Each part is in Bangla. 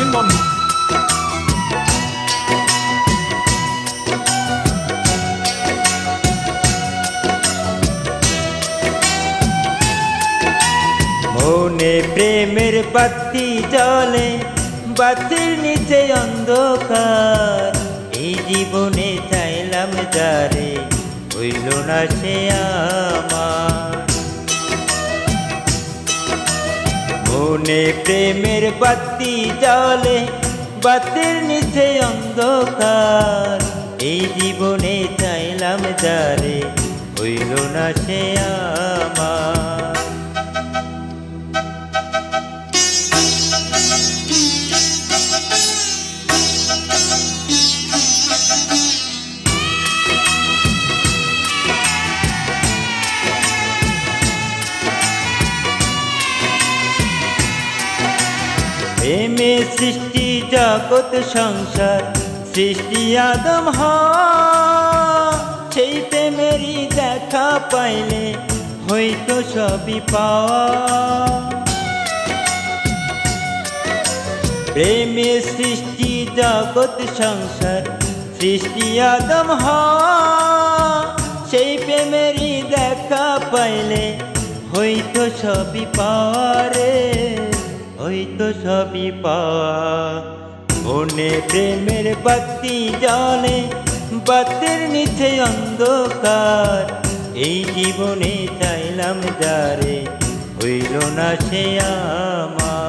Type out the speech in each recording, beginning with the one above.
going on? মনে প্রেমের বাতি জ্বলে, বাতির নিচে অন্ধকার। এই জীবনে চাইলাম যারে, হইল না সে আমার। মনে প্রেমের বাতি জ্বলে, বাতির নিচে অন্ধকার। এই জীবনে চাইলাম যারে, হইল না সে আমার। প্রেমে সৃষ্টি জগৎ সংসার, সৃষ্টি আদম হওয়া। সেই প্রেমেরই দেখা পাইলে হয়তো সবই পাওয়া। প্রেমে সৃষ্টি জগৎ সংসার, সৃষ্টি আদম হওয়া। সেই প্রেমেরই দেখা পাইলে হয়তো সবই পাওয়া রে, হয়তো সবই পাওয়া। মনে প্রেমের বাতি জ্বলে, বাতির নিচে অন্ধকার। এই জীবনে চাইলাম যারে, হইল না সে আমার।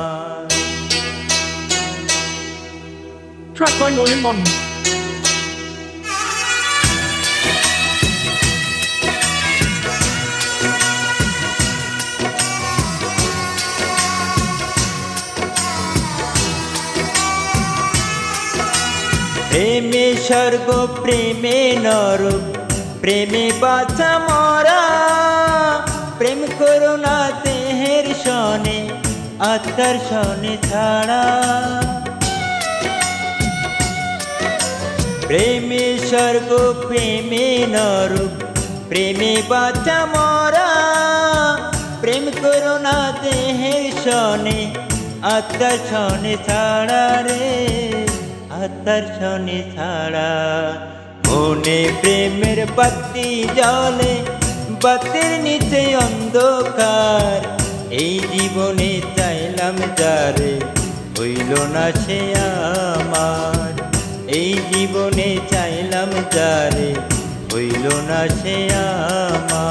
Track going on. প্রেমে স্বর্গ, প্রেমে নরক, প্রেমে বাঁচা মরা। প্রেম করো না দেহের সনে, আত্মার সনে ছাড়া। প্রেমে স্বর্গ, প্রেমে নরক, প্রেমে বাঁচা মরা। প্রেম করো না দেহের সনে, আত্মার সনে ছাড়া রে, আত্মার সনে ছাড়া। মনে প্রেমের বাতি জ্বলে, বাতির নিচে অন্ধকার। এই জীবনে চাইলাম যারে, হইল না সে আমার। এই জীবনে চাইলাম যারে, হইল না সে আমার।